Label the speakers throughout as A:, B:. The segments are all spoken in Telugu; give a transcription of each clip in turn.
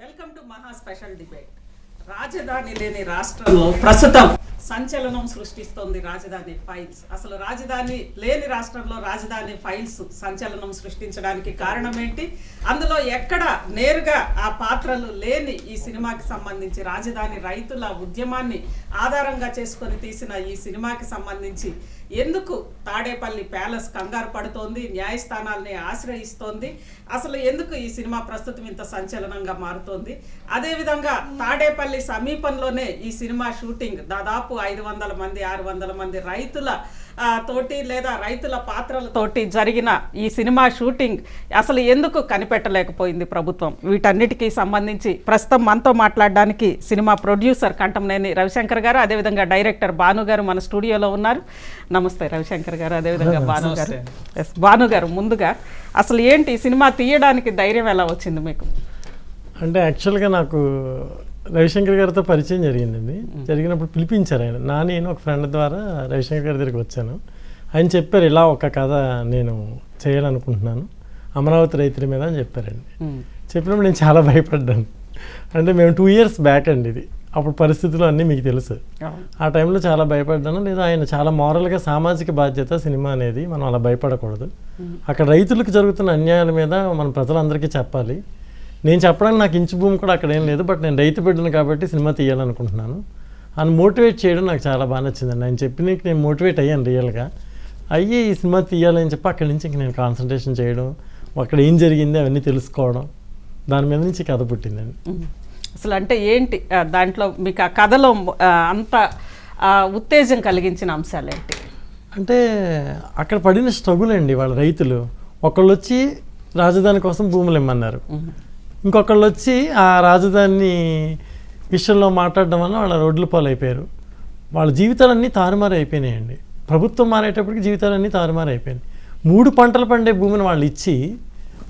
A: వెల్కమ్ టు మహా స్పెషల్ డిబేట్. రాజధాని లేని రాష్ట్రంలో ప్రస్తుతం సంచలనం సృష్టిస్తోంది రాజధాని ఫైల్స్. అసలు రాజధాని లేని రాష్ట్రంలో రాజధాని ఫైల్స్ సంచలనం సృష్టించడానికి కారణం ఏంటి? అందులో ఎక్కడ నేరుగా ఆ పాత్రలు లేని ఈ సినిమాకి సంబంధించి రాజధాని రైతుల ఉద్యమాన్ని ఆధారంగా చేసుకొని తీసిన ఈ సినిమాకి సంబంధించి ఎందుకు తాడేపల్లి ప్యాలెస్ కంగారు పడుతోంది, న్యాయస్థానాల్ని ఆశ్రయిస్తోంది, అసలు ఎందుకు ఈ సినిమా ప్రస్తుతం ఇంత సంచలనంగా మారుతోంది? అదేవిధంగా తాడేపల్లి సమీపంలోనే ఈ సినిమా షూటింగ్ దాదాపు 500 మంది 600 మంది రైతుల తోటి లేదా రైతుల పాత్రలతోటి జరిగిన ఈ సినిమా షూటింగ్ అసలు ఎందుకు కనిపెట్టలేకపోయింది ప్రభుత్వం? వీటన్నిటికీ సంబంధించి ప్రస్తుతం మనతో మాట్లాడడానికి సినిమా ప్రొడ్యూసర్ కంటంనేని రవిశంకర్ గారు, అదేవిధంగా డైరెక్టర్ భాను గారు మన స్టూడియోలో ఉన్నారు. నమస్తే రవిశంకర్ గారు, అదేవిధంగా భాను గారు. భాను గారు, ముందుగా అసలు ఏంటి సినిమా తీయడానికి ధైర్యం ఎలా వచ్చింది మీకు?
B: అంటే యాక్చువల్గా నాకు రవిశంకర్ గారితో పరిచయం జరిగిందండి. జరిగినప్పుడు పిలిపించారు ఆయన. నేను ఒక ఫ్రెండ్ ద్వారా రవిశంకర్ గారి దగ్గరికి వచ్చాను. ఆయన చెప్పారు, ఇలా ఒక కథ నేను చేయాలనుకుంటున్నాను అమరావతి రైతుల మీద అని చెప్పారండి. చెప్పినప్పుడు నేను చాలా భయపడ్డాను. అంటే మేము 2 years బ్యాక్ అండి ఇది. అప్పుడు పరిస్థితులు అన్నీ మీకు తెలుసు. ఆ టైంలో చాలా భయపడ్డాను. లేదా ఆయన చాలా మోరల్గా సామాజిక బాధ్యత సినిమా అనేది, మనం అలా భయపడకూడదు. అక్కడ రైతులకు జరుగుతున్న అన్యాయాల మీద మనం ప్రజలందరికీ చెప్పాలి. నేను చెప్పడానికి నాకు ఇంచు భూమి కూడా అక్కడ ఏం లేదు, బట్ నేను రైతు బిడ్డను కాబట్టి సినిమా తీయాలనుకుంటున్నాను అని మోటివేట్ చేయడం నాకు చాలా బాగా నచ్చిందండి. ఆయన చెప్పిన నేను మోటివేట్ అయ్యాను రియల్గా. అయ్యి ఈ సినిమా తీయాలని చెప్పి అక్కడి నుంచి ఇంక నేను కాన్సన్ట్రేషన్ చేయడం, అక్కడ ఏం జరిగింది అవన్నీ తెలుసుకోవడం, దాని మీద నుంచి కథ పుట్టిందండి.
A: అసలు అంటే ఏంటి దాంట్లో మీకు ఆ కథలో అంత ఉత్తేజం కలిగించిన అంశాలు ఏంటి?
B: అంటే అక్కడ పడిన స్ట్రగుల్ అండి. వాళ్ళ రైతులు ఒకళ్ళు వచ్చి రాజధాని కోసం భూములు ఇమ్మన్నారు, ఇంకొకళ్ళు వచ్చి ఆ రాజధాని విషయంలో మాట్లాడడం వల్ల వాళ్ళ రోడ్ల పాలు అయిపోయారు. వాళ్ళ జీవితాలన్నీ తారుమారు అయిపోయినాయండి. ప్రభుత్వం మారేటప్పటికి జీవితాలన్నీ తారుమారు అయిపోయినాయి. 3 పంటలు పండే భూమిని వాళ్ళు ఇచ్చి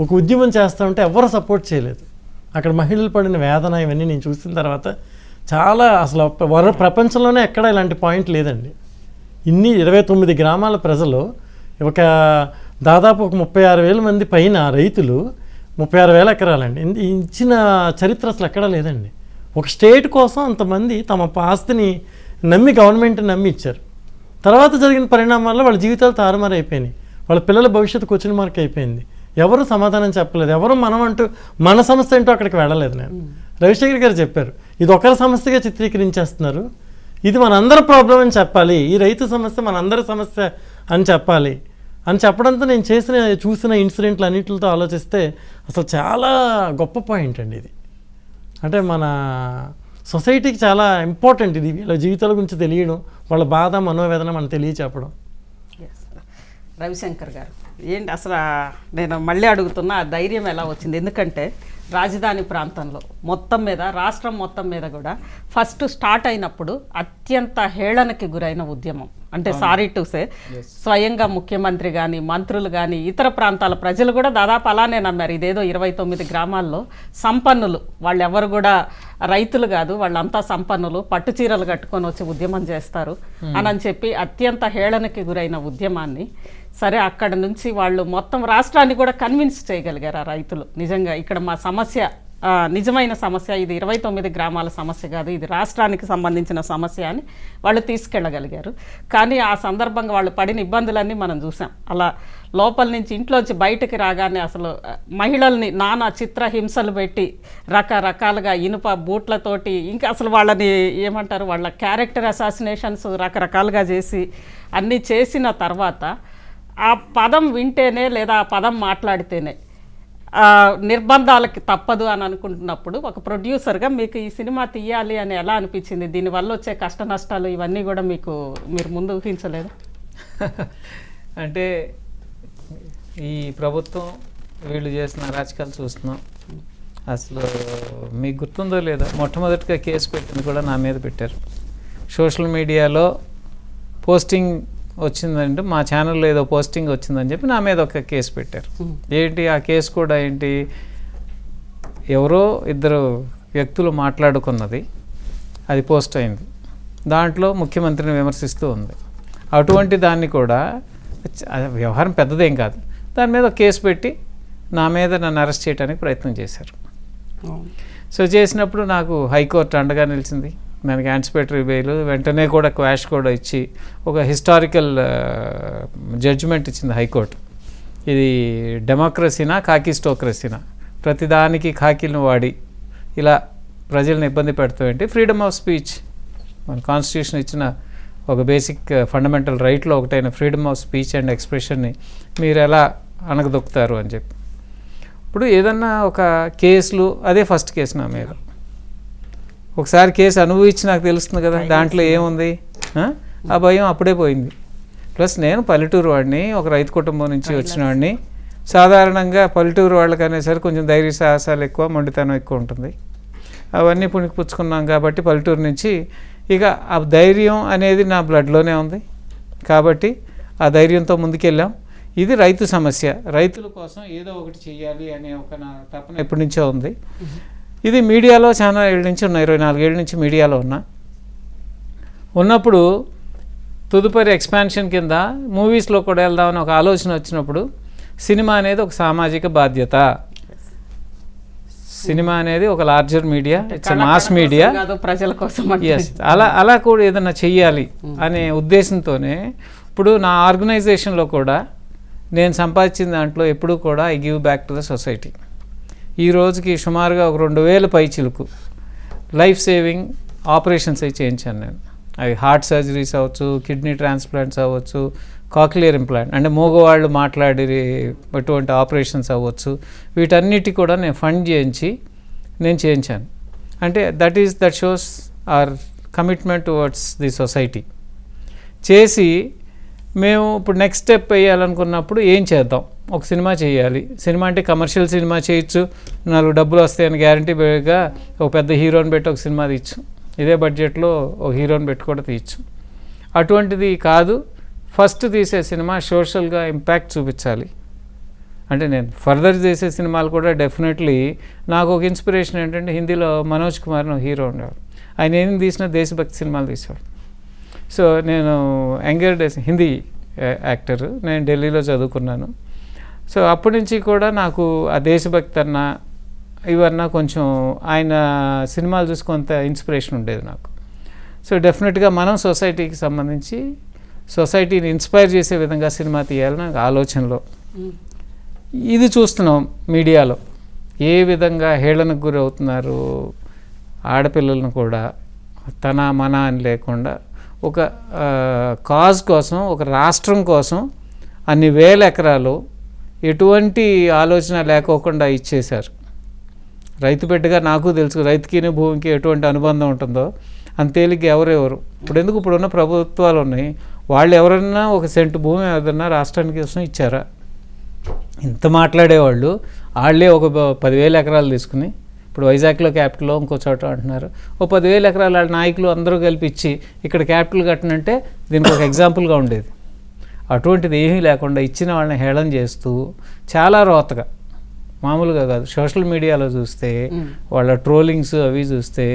B: ఒక ఉద్యమం చేస్తూ ఉంటే ఎవరు సపోర్ట్ చేయలేదు. అక్కడ మహిళలు పడిన వేదన ఇవన్నీ నేను చూసిన తర్వాత చాలా అసలు ప్రపంచంలోనే ఎక్కడ ఇలాంటి పాయింట్ లేదండి. ఇన్ని 29 గ్రామాల ప్రజలు ఒక దాదాపు ఒక 36,000 మంది పైన రైతులు, 36,000 ఎకరాలండి ఇచ్చిన చరిత్ర అసలు ఎక్కడా లేదండి. ఒక స్టేట్ కోసం అంతమంది తమ ఆస్తిని నమ్మి, గవర్నమెంట్ని నమ్మి ఇచ్చారు. తర్వాత జరిగిన పరిణామాల్లో వాళ్ళ జీవితాలు తారుమారు అయిపోయినాయి. వాళ్ళ పిల్లల భవిష్యత్తు క్వశ్చన్ మార్క్ అయిపోయింది. ఎవరు సమాధానం చెప్పలేదు. ఎవరు మనం అంటూ మన సమస్య ఏంటో అక్కడికి వెళ్ళలేదు. నేను రవిశంకర్ గారు చెప్పారు, ఇది ఒకరి సమస్యగా చిత్రీకరించేస్తున్నారు, ఇది మనందరి ప్రాబ్లం అని చెప్పాలి, ఈ రైతు సమస్య మనందరి సమస్య అని చెప్పాలి అని చెప్పడంతో నేను చూసిన ఇన్సిడెంట్లు అన్నింటితో ఆలోచిస్తే అసలు చాలా గొప్ప పాయింట్ అండి ఇది. అంటే మన సొసైటీకి చాలా ఇంపార్టెంట్ ఇది. వీళ్ళ జీవితాల గురించి తెలియడం, వాళ్ళ బాధ మనోవేదన మనం తెలియచెప్పడం.
A: రవిశంకర్ గారు, ఏంటి అసలు నేను మళ్ళీ అడుగుతున్నా, ఆ ధైర్యం ఎలా వచ్చింది? ఎందుకంటే రాజధాని ప్రాంతంలో మొత్తం మీద, రాష్ట్రం మొత్తం మీద కూడా ఫస్ట్ స్టార్ట్ అయినప్పుడు అత్యంత హేళనకి గురైన ఉద్యమం. అంటే సారీ టు సే, స్వయంగా ముఖ్యమంత్రి కానీ, మంత్రులు కానీ, ఇతర ప్రాంతాల ప్రజలు కూడా దాదాపు అలానే నమ్మారు. ఇదేదో 29 గ్రామాల్లో సంపన్నులు, వాళ్ళు ఎవరు కూడా రైతులు కాదు, వాళ్ళంతా సంపన్నులు, పట్టు చీరలు కట్టుకొని వచ్చి ఉద్యమం చేస్తారు అని చెప్పి అత్యంత హేళనకి గురైన ఉద్యమాన్ని సరే అక్కడ నుంచి వాళ్ళు మొత్తం రాష్ట్రాన్ని కూడా కన్విన్స్ చేయగలిగారు ఆ రైతులు. నిజంగా ఇక్కడ మా సమస్య నిజమైన సమస్య, ఇది 29 గ్రామాల సమస్య కాదు, ఇది రాష్ట్రానికి సంబంధించిన సమస్య అని వాళ్ళు తీసుకెళ్ళగలిగారు. కానీ ఆ సందర్భంగా వాళ్ళు పడిన ఇబ్బందులన్నీ మనం చూసాం. అలా లోపల నుంచి ఇంట్లోంచి బయటకు రాగానే అసలు మహిళల్ని నానా చిత్రహింసలు పెట్టి రకరకాలుగా ఇనుప బూట్లతోటి, ఇంకా అసలు వాళ్ళని ఏమంటారు, వాళ్ళ క్యారెక్టర్ అసాసినేషన్స్ రకరకాలుగా చేసి అన్నీ చేసిన తర్వాత ఆ పదం వింటేనే లేదా ఆ పదం మాట్లాడితేనే నిర్బంధాలకి తప్పదు అని అనుకుంటున్నప్పుడు ఒక ప్రొడ్యూసర్గా మీకు ఈ సినిమా తీయాలి అని ఎలా అనిపించింది? దీనివల్ల వచ్చే కష్ట నష్టాలు ఇవన్నీ కూడా మీరు ముందు ఊహించలేదు?
C: అంటే ఈ ప్రభుత్వం వీళ్ళు చేసిన అరాచకాలు చూస్తున్నాం. అసలు మీకు గుర్తుందో లేదో, మొట్టమొదటిగా కేసు పెట్టింది కూడా నా మీద పెట్టారు. సోషల్ మీడియాలో పోస్టింగ్ వచ్చిందంటే, మా ఛానల్లో ఏదో పోస్టింగ్ వచ్చిందని చెప్పి నా మీద ఒక కేసు పెట్టారు. ఏంటి ఆ కేసు కూడా ఏంటి, ఎవరో 2 వ్యక్తులు మాట్లాడుకున్నది అది పోస్ట్ అయింది. దాంట్లో ముఖ్యమంత్రిని విమర్శిస్తూ ఉంది. అటువంటి దాన్ని కూడా, వ్యవహారం పెద్దదేం కాదు, దాని మీద కేసు పెట్టి నా మీద నన్ను అరెస్ట్ చేయడానికి ప్రయత్నం చేశారు. సో చేసినప్పుడు నాకు హైకోర్టు అండగా నిలిచింది, దానికి యాంటిసిపేటరీ బెయిల్ వెంటనే కూడా క్వాష్ కూడా ఇచ్చి ఒక హిస్టారికల్ జడ్జిమెంట్ ఇచ్చింది హైకోర్టు. ఇది డెమోక్రసీనా కాకిస్టోక్రసీనా, ప్రతిదానికి కాకిలను వాడి ఇలా ప్రజలను ఇబ్బంది పెడతామేంటి, ఫ్రీడమ్ ఆఫ్ స్పీచ్ మన కాన్స్టిట్యూషన్ ఇచ్చిన ఒక బేసిక్ ఫండమెంటల్ రైట్లో ఒకటైన ఫ్రీడమ్ ఆఫ్ స్పీచ్ అండ్ ఎక్స్ప్రెషన్ని మీరు ఎలా అణగదొక్కుతారు అని చెప్పి. ఇప్పుడు ఏదన్నా ఒక కేసులు, అదే ఫస్ట్ కేసు నా మీద, ఒకసారి కేసు అనుభవించి నాకు తెలుస్తుంది కదా దాంట్లో ఏముంది, ఆ భయం అప్పుడే పోయింది. ప్లస్ నేను పల్లెటూరు వాడిని, ఒక రైతు కుటుంబం నుంచి వచ్చిన వాడిని. సాధారణంగా పల్లెటూరు వాళ్ళకి అనేసరికి కొంచెం ధైర్య సాహసాలు ఎక్కువ, మొండితనం ఎక్కువ ఉంటుంది. అవన్నీ పుణికిపుచ్చుకున్నాం కాబట్టి పల్లెటూరు నుంచి ఇక ఆ ధైర్యం అనేది నా బ్లడ్లోనే ఉంది కాబట్టి ఆ ధైర్యంతో ముందుకెళ్ళాం. ఇది రైతు సమస్య, రైతుల కోసం ఏదో ఒకటి చేయాలి అనే ఒక నా తపన ఎప్పటి నుంచో ఉంది. ఇది మీడియాలో చాలా ఏళ్ళ నుంచి ఉన్నా, 24 ఏళ్ళ నుంచి మీడియాలో ఉన్నప్పుడు తదుపరి ఎక్స్పాన్షన్ కింద మూవీస్లో కూడా వెళ్దామని ఒక ఆలోచన వచ్చినప్పుడు సినిమా అనేది ఒక సామాజిక బాధ్యత, సినిమా అనేది ఒక larger media, its mass media,
A: ప్రజల కోసం.
C: ఎస్, అలా కూడా ఏదైనా చెయ్యాలి అనే ఉద్దేశంతోనే ఇప్పుడు నా ఆర్గనైజేషన్లో కూడా నేను సంపాదించిన దాంట్లో ఎప్పుడూ కూడా I give back to the society. ఈ రోజుకి సుమారుగా ఒక 2000 పైచిలకు లైఫ్ సేవింగ్ ఆపరేషన్స్ అవి చేయించాను నేను. అవి హార్ట్ సర్జరీస్ అవ్వచ్చు, కిడ్నీ ట్రాన్స్ప్లాంట్స్ అవ్వచ్చు, కాక్లియర్ ఇంప్లాంట్ అంటే మూగవాళ్ళు మాట్లాడే ఎటువంటి ఆపరేషన్స్ అవ్వచ్చు, వీటన్నిటి కూడా నేను ఫండ్ చేయించి నేను చేయించాను. అంటే that shows our commitment towards the society. చేసి మేము ఇప్పుడు నెక్స్ట్ స్టెప్ వేయాలనుకున్నప్పుడు ఏం చేద్దాం, ఒక సినిమా చేయాలి. సినిమా అంటే కమర్షియల్ సినిమా చేయొచ్చు, 4 డబ్బులు వస్తాయని గ్యారంటీ బేగా ఒక పెద్ద హీరోని పెట్టి ఒక సినిమా తీయచ్చు, ఇదే బడ్జెట్లో ఒక హీరోని పెట్టి కూడా తీయచ్చు. అటువంటిది కాదు, ఫస్ట్ తీసే సినిమా సోషల్గా ఇంపాక్ట్ చూపించాలి. అంటే నేను ఫర్దర్ చేసే సినిమాలు కూడా డెఫినెట్లీ నాకు ఒక ఇన్స్పిరేషన్ ఏంటంటే హిందీలో మనోజ్ కుమార్ హీరో ఉండేవాడు, ఆయన ఏం తీసినా దేశభక్తి సినిమాలు తీసేవాడు. సో నేను యంగర్ డేస్ హిందీ యాక్టర్, నేను ఢిల్లీలో చదువుకున్నాను. సో అప్పటి నుంచి కూడా నాకు ఆ దేశభక్తి అన్న ఇవన్నా కొంచెం ఆయన సినిమాలు చూసి కొంత ఇన్స్పిరేషన్ ఉండేది నాకు. సో డెఫినెట్గా మనం సొసైటీకి సంబంధించి సొసైటీని ఇన్స్పైర్ చేసే విధంగా సినిమా తీయాలని నాకు ఆలోచనలో. ఇది చూస్తున్నాం మీడియాలో ఏ విధంగా హేళనకు గురి అవుతున్నారు ఆడపిల్లలను కూడా, తన మన అని లేకుండా ఒక కాజ్ కోసం, ఒక రాష్ట్రం కోసం అన్ని వేల ఎకరాలు ఎటువంటి ఆలోచన లేకోకుండా ఇచ్చేశారు. రైతు బిడ్డగా నాకు తెలుసు రైతుకి భూమికి ఎటువంటి అనుబంధం ఉంటుందో, అంతేలికి ఎవరెవరు ఇప్పుడున్న ప్రభుత్వాలు ఉన్నాయి, వాళ్ళు ఎవరన్నా ఒక సెంటు భూమి ఏదన్నా రాష్ట్రానికి కోసం ఇచ్చారా? ఇంత మాట్లాడేవాళ్ళు వాళ్ళే ఒక 10,000 ఎకరాలు తీసుకుని ఇప్పుడు వైజాగ్లో క్యాపిటల్లో ఇంకో చోట అంటున్నారు, ఓ 10,000 ఎకరాలు వాళ్ళ నాయకులు అందరూ కలిపి ఇచ్చి ఇక్కడ క్యాపిటల్ కట్టనంటే దీనికి ఒక ఎగ్జాంపుల్గా ఉండేది. అటువంటిది ఏమీ లేకుండా ఇచ్చిన వాళ్ళని హేళన చేస్తూ చాలా రోతగా, మామూలుగా కాదు, సోషల్ మీడియాలో చూస్తే వాళ్ళ ట్రోలింగ్స్ అవి చూస్తే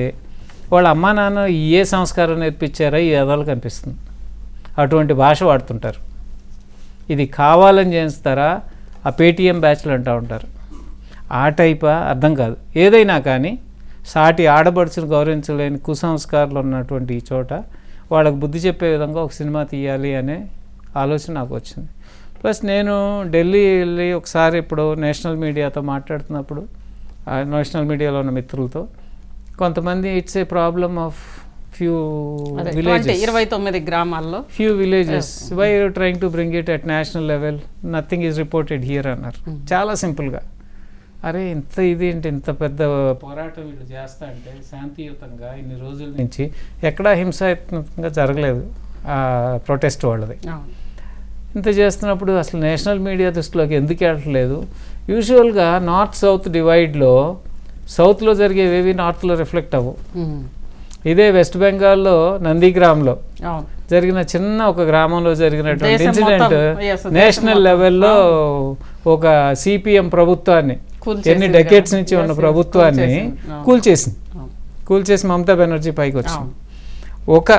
C: వాళ్ళ అమ్మా నాన్న ఏ సంస్కారం నేర్పించారో ఈ ఎదలు కనిపిస్తుంది. అటువంటి భాష వాడుతుంటారు. ఇది కావాలని చేస్తారా, ఆ పేటీఎం బ్యాచ్లు అంటూ ఉంటారు, ఆ టైపా అర్థం కాదు. ఏదైనా కానీ సాటి ఆడపడుచును గౌరవించలేని కుసంస్కారాలు ఉన్నటువంటి ఈ చోట వాళ్ళకు బుద్ధి చెప్పే విధంగా ఒక సినిమా తీయాలి అనే ఆలోచన నాకు వచ్చింది. ప్లస్ నేను ఢిల్లీ వెళ్ళి ఒకసారి ఇప్పుడు నేషనల్ మీడియాతో మాట్లాడుతున్నప్పుడు, నేషనల్ మీడియాలో ఉన్న మిత్రులతో కొంతమంది it's a problem of few villages,
A: 29 గ్రామాల్లో
C: few villages, why you trying to bring it at national level, nothing is reported here అన్నారు. చాలా సింపుల్గా, అరే ఇంత ఇదేంటి, ఇంత పెద్ద పోరాటం వీళ్ళు చేస్తా అంటే శాంతియుతంగా ఇన్ని రోజుల నుంచి ఎక్కడా హింసాత్మకంగా జరగలేదు ప్రొటెస్ట్ వాళ్ళది. ఇంత చేస్తున్నప్పుడు అసలు నేషనల్ మీడియా దృష్టిలోకి ఎందుకు వెళ్ళట్లేదు? యూజువల్గా నార్త్ సౌత్ డివైడ్లో సౌత్లో జరిగేవేవి నార్త్లో రిఫ్లెక్ట్ అవ్వవు. ఇదే వెస్ట్ బెంగాల్లో నందిగ్రామ్లో జరిగిన చిన్న ఒక గ్రామంలో జరిగినటువంటి ఇన్సిడెంట్ నేషనల్ లెవెల్లో ఒక సిపిఎం ప్రభుత్వాన్ని, ఎన్ని డెకేడ్స్ నుంచి ఉన్న ప్రభుత్వాన్ని కూల్చేసి మమతా బెనర్జీ పైకి వచ్చింది. ఒక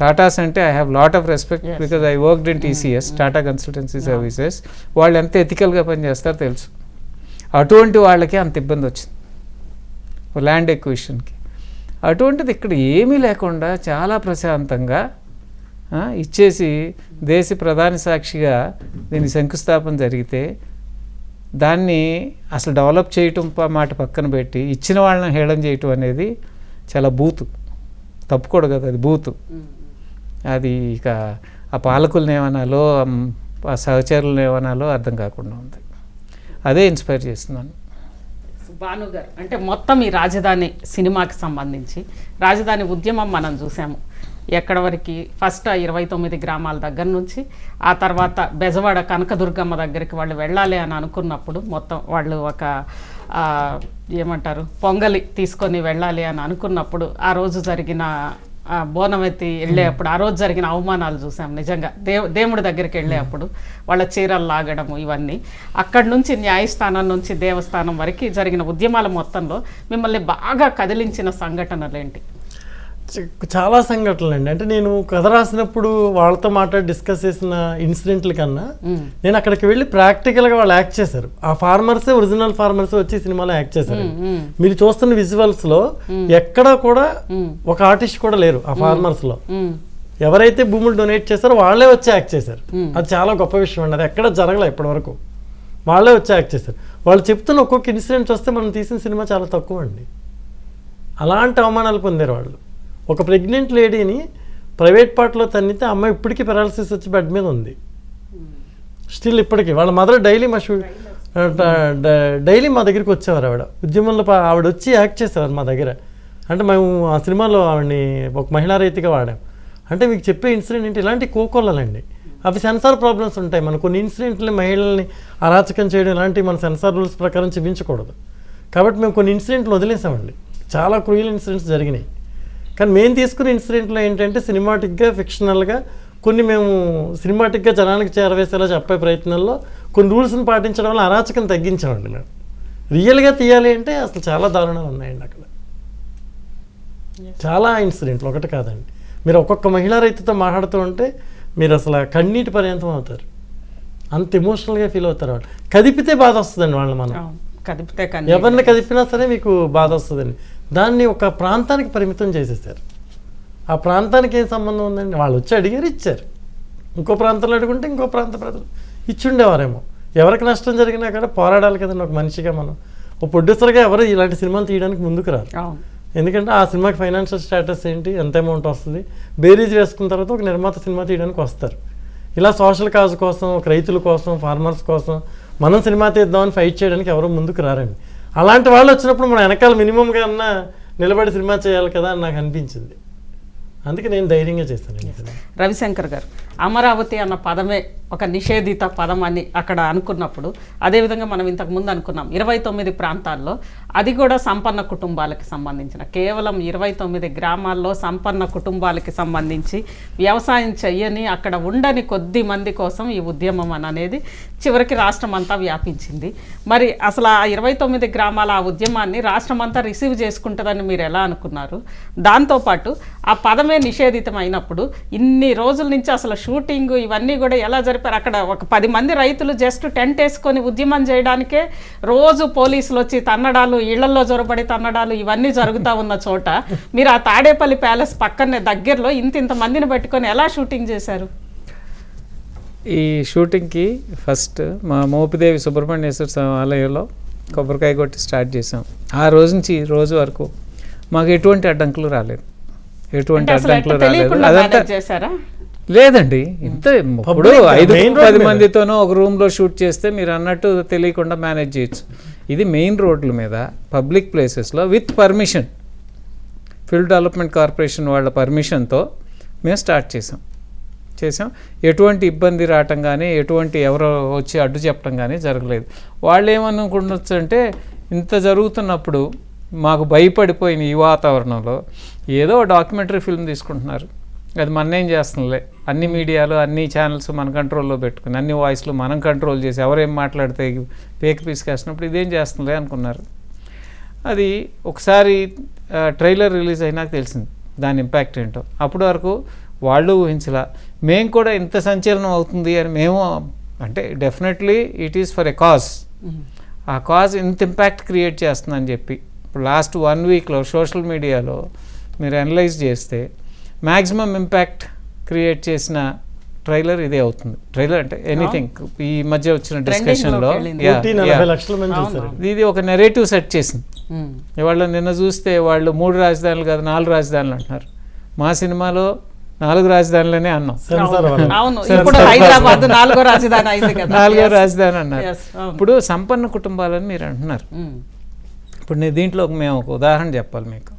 C: టాటాస్ అంటే I have lot of respect because I worked in TCS, Tata consultancy services. వాళ్ళు ఎంత ఎథికల్గా పనిచేస్తారో తెలుసు. అటువంటి వాళ్ళకి అంత ఇబ్బంది వచ్చింది ల్యాండ్ ఎక్విజిషన్కి. అటువంటిది ఇక్కడ ఏమీ లేకుండా చాలా ప్రశాంతంగా ఇచ్చేసి దేశ ప్రధాని సాక్షిగా దీని శంకుస్థాపన జరిగితే దాన్ని అసలు డెవలప్ చేయటం మాట పక్కన పెట్టి ఇచ్చిన వాళ్ళని హేళన చేయటం అనేది చాలా బూతు, తప్పుకూడదు కదా, అది బూతు. అది ఇక ఆ పాలకులను ఏమనాలో ఆ సహచరులను ఏమనాలో అర్థం కాకుండా ఉంది. అదే ఇన్స్పైర్ చేస్తున్నాను.
A: భాను గారు, అంటే మొత్తం ఈ రాజధాని సినిమాకి సంబంధించి రాజధాని ఉద్యమం మనం చూసాము. ఎక్కడ వరకు ఫస్ట్ 29 గ్రామాల దగ్గర నుంచి, ఆ తర్వాత బెజవాడ కనకదుర్గమ్మ దగ్గరికి వాళ్ళు వెళ్ళాలి అని అనుకున్నప్పుడు మొత్తం వాళ్ళు ఒక ఏమంటారు పొంగలి తీసుకొని వెళ్ళాలి అని అనుకున్నప్పుడు ఆ రోజు జరిగిన బోనం ఎత్తి వెళ్ళేటప్పుడు ఆ రోజు జరిగిన అవమానాలు చూసాం. నిజంగా దేవుడి దగ్గరికి వెళ్ళేటప్పుడు వాళ్ళ చీరలు లాగడము, ఇవన్నీ అక్కడి నుంచి న్యాయస్థానం నుంచి దేవస్థానం వరకు జరిగిన ఉద్యమాల మొత్తంలో మిమ్మల్ని బాగా కదిలించిన సంఘటనలు ఏంటి?
B: చాలా సంఘటనలు అండి. అంటే నేను కథ రాసినప్పుడు వాళ్ళతో మాట్లాడి డిస్కస్ చేసిన ఇన్సిడెంట్ల కన్నా నేను అక్కడికి వెళ్ళి ప్రాక్టికల్గా వాళ్ళు యాక్ట్ చేశారు. ఆ ఫార్మర్సే, ఒరిజినల్ ఫార్మర్సే వచ్చి సినిమాలో యాక్ట్ చేశారు. మీరు చూస్తున్న విజువల్స్లో ఎక్కడా కూడా ఒక ఆర్టిస్ట్ కూడా లేరు. ఆ ఫార్మర్స్లో ఎవరైతే భూములు డొనేట్ చేశారో వాళ్ళే వచ్చి యాక్ట్ చేశారు. అది చాలా గొప్ప విషయం అండి. అది ఎక్కడ జరగలే ఇప్పటి వరకు. వాళ్ళే వచ్చి యాక్ట్ చేశారు. వాళ్ళు చెప్తున్న ఒక్కొక్క ఇన్సిడెంట్ వస్తే మనం తీసిన సినిమా చాలా తక్కువ అండి. అలాంటి అవమానాలు పొందారు వాళ్ళు. ఒక ప్రెగ్నెంట్ లేడీని ప్రైవేట్ పార్ట్లో తన్నితే అమ్మాయి ఇప్పటికీ పెరాలసిస్ వచ్చి బెడ్ మీద ఉంది. స్టిల్ ఇప్పటికీ వాళ్ళ మదర్ డైలీ మా దగ్గరికి వచ్చేవారు. ఆవిడ ఉద్యమంలో ఆవిడ వచ్చి యాక్ట్ చేసేవారు మా దగ్గర. అంటే మేము ఆ సినిమాలో ఆవిడని ఒక మహిళా రైతుగా వాడాం. అంటే మీకు చెప్పే ఇన్సిడెంట్ ఏంటి, ఇలాంటి కోకొల్లలండి. అవి సెన్సార్ ప్రాబ్లమ్స్ ఉంటాయి. మన కొన్ని ఇన్సిడెంట్ని మహిళల్ని అరాచకం చేయడం ఇలాంటివి మన సెన్సార్ రూల్స్ ప్రకారం చూపించకూడదు. కాబట్టి మేము కొన్ని ఇన్సిడెంట్లు వదిలేసామండి. చాలా క్రూయల్ ఇన్సిడెంట్స్ జరిగినాయి. కానీ మేము తీసుకున్న ఇన్సిడెంట్లో ఏంటంటే సినిమాటిక్గా, ఫిక్షనల్గా కొన్ని మేము సినిమాటిక్గా జనానికి చేరవేసేలా చెప్పే ప్రయత్నంలో కొన్ని రూల్స్ని పాటించడం వల్ల అరాచకం తగ్గించామండి మేము. రియల్గా తీయాలి అంటే అసలు చాలా దారుణాలు ఉన్నాయండి అక్కడ. చాలా ఇన్సిడెంట్లు, ఒకటి కాదండి. మీరు ఒక్కొక్క మహిళా రైతుతో మాట్లాడుతూ ఉంటే మీరు అసలు కన్నీటి పర్యంతం అవుతారు. అంత ఎమోషనల్గా ఫీల్ అవుతారు వాళ్ళు. కదిపితే బాధ వస్తుందండి వాళ్ళు. మనం ఎవరిని కదిపినా సరే మీకు బాధ వస్తుందండి. దాన్ని ఒక ప్రాంతానికి పరిమితం చేసేసారు. ఆ ప్రాంతానికి ఏం సంబంధం ఉందండి? వాళ్ళు వచ్చి అడిగారు, ఇచ్చారు. ఇంకో ప్రాంతంలో అడుగుంటే ఇంకో ప్రాంత ప్రజలు ఇచ్చుండేవారేమో. ఎవరికి నష్టం జరిగినా కూడా పోరాడాలి కదండి ఒక మనిషిగా. మనం ఒక ప్రొడ్యూసర్గా ఎవరు ఇలాంటి సినిమాలు తీయడానికి ముందుకు రారు. ఎందుకంటే ఆ సినిమాకి ఫైనాన్షియల్ స్టేటస్ ఏంటి, ఎంత అమౌంట్ వస్తుంది, బేరీజ్ వేసుకున్న తర్వాత ఒక నిర్మాత సినిమా తీయడానికి వస్తారు. ఇలా సోషల్ కాజ్ కోసం, ఒక రైతుల కోసం, ఫార్మర్స్ కోసం మనం సినిమా తీద్దామని ఫైట్ చేయడానికి ఎవరు ముందుకు రారండి. అలాంటి వాళ్ళు వచ్చినప్పుడు మనం వెనకాల మినిమంగా అన్నా నిలబడి సినిమా చేయాలి కదా అని నాకు అనిపించింది. అందుకే నేను ధైర్యంగా చేస్తాను.
A: రవిశంకర్ గారు, అమరావతి అన్న పదమే ఒక నిషేధిత పదం అని అక్కడ అనుకున్నప్పుడు, అదేవిధంగా మనం ఇంతకుముందు అనుకున్నాం 29 ప్రాంతాల్లో, అది కూడా సంపన్న కుటుంబాలకి సంబంధించిన, కేవలం 29 గ్రామాల్లో సంపన్న కుటుంబాలకి సంబంధించి వ్యవసాయం చెయ్యని, అక్కడ ఉండని కొద్ది మంది కోసం ఈ ఉద్యమం అనేది చివరికి రాష్ట్రం అంతా వ్యాపించింది. మరి అసలు ఆ 29 గ్రామాల ఆ ఉద్యమాన్ని రాష్ట్రం అంతా రిసీవ్ చేసుకుంటుందని మీరు ఎలా అనుకున్నారు? దాంతోపాటు ఆ పదమే నిషేధితం అయినప్పుడు ఇన్ని రోజుల నుంచి అసలు షూటింగ్ ఇవన్నీ కూడా ఎలా జరిపారు? అక్కడ ఒక 10 మంది రైతులు జస్ట్ టెంట్ వేసుకొని ఉద్యమం చేయడానికే రోజు పోలీసులు వచ్చి తన్నడాలు, ఇళ్లలో జొరబడి తన్నడాలు ఇవన్నీ జరుగుతూ ఉన్న చోట మీరు ఆ తాడేపల్లి ప్యాలెస్ పక్కనే దగ్గరలో ఇంత మందిని పెట్టుకొని ఎలా షూటింగ్ చేశారు?
C: ఈ షూటింగ్కి ఫస్ట్ మా మోపిదేవి సుబ్రహ్మణ్యేశ్వర ఆలయంలో కొబ్బరికాయ కొట్టి స్టార్ట్ చేసాం. ఆ రోజు నుంచి ఈ రోజు వరకు మాకు ఎటువంటి అడ్డంకులు రాలేదు. ఎటువంటి అడ్డంకులు రాలేదు. అదంతా లేదండి. ఇంత ఇప్పుడు 5-10 మందితోనూ ఒక రూమ్లో షూట్ చేస్తే మీరు అన్నట్టు తెలియకుండా మేనేజ్ చేయొచ్చు. ఇది మెయిన్ రోడ్ల మీద పబ్లిక్ ప్లేసెస్లో with permission, field development corporation వాళ్ళ పర్మిషన్తో మేము స్టార్ట్ చేసాం. ఎటువంటి ఇబ్బంది రావటం కానీ, ఎటువంటి ఎవరో వచ్చి అడ్డు చెప్పడం కానీ జరగలేదు. వాళ్ళు ఏమనుకుండొచ్చు అంటే ఇంత జరుగుతున్నప్పుడు మాకు భయపడిపోయిన ఈ వాతావరణంలో ఏదో డాక్యుమెంటరీ ఫిల్మ్ తీసుకుంటున్నారు, అది మన్నేం చేస్తుందిలే, అన్ని మీడియాలు అన్ని ఛానల్స్ మన కంట్రోల్లో పెట్టుకుని అన్ని వాయిస్లు మనం కంట్రోల్ చేసి ఎవరేం మాట్లాడితే పేక్ పీసుకేసినప్పుడు ఇదేం చేస్తుందిలే అనుకున్నారు. అది ఒకసారి ట్రైలర్ రిలీజ్ అయినాక తెలిసింది దాని ఇంపాక్ట్ ఏంటో. అప్పటి వరకు వాళ్ళు ఊహించలా. మేము కూడా ఇంత సంచలనం అవుతుంది అని మేము, అంటే definitely it is for a cause. ఆ కాజ్ ఇంత ఇంపాక్ట్ క్రియేట్ చేస్తుందని చెప్పి ఇప్పుడు లాస్ట్ 1 వీక్లో సోషల్ మీడియాలో మీరు అనలైజ్ చేస్తే మ్యాక్సిమం ఇంపాక్ట్ క్రియేట్ చేసిన ట్రైలర్ ఇదే అవుతుంది. ట్రైలర్ అంటే ఎనీథింగ్ ఈ మధ్య వచ్చిన డిస్కషన్లో
B: 40 లక్షల మంది చూస్తారు.
C: ఇది ఒక నెరేటివ్ సెట్ చేసింది. ఇవాళ నిన్న చూస్తే వాళ్ళు 3 రాజధానులు కాదు 4 రాజధానులు అంటున్నారు. మా సినిమాలో 4 రాజధానులనే అన్నాం.
A: అవును, ఇప్పుడు హైదరాబాద్ 4వ రాజధాని అయింది కదా.
C: 4వ రాజధాని అన్నారు.
A: Yes, అవును.
C: ఇప్పుడు సంపన్న కుటుంబాలని మీరు అంటున్నారు. ఇప్పుడు నేను దీంట్లో మేము ఒక ఉదాహరణ చెప్పాలి మీకు.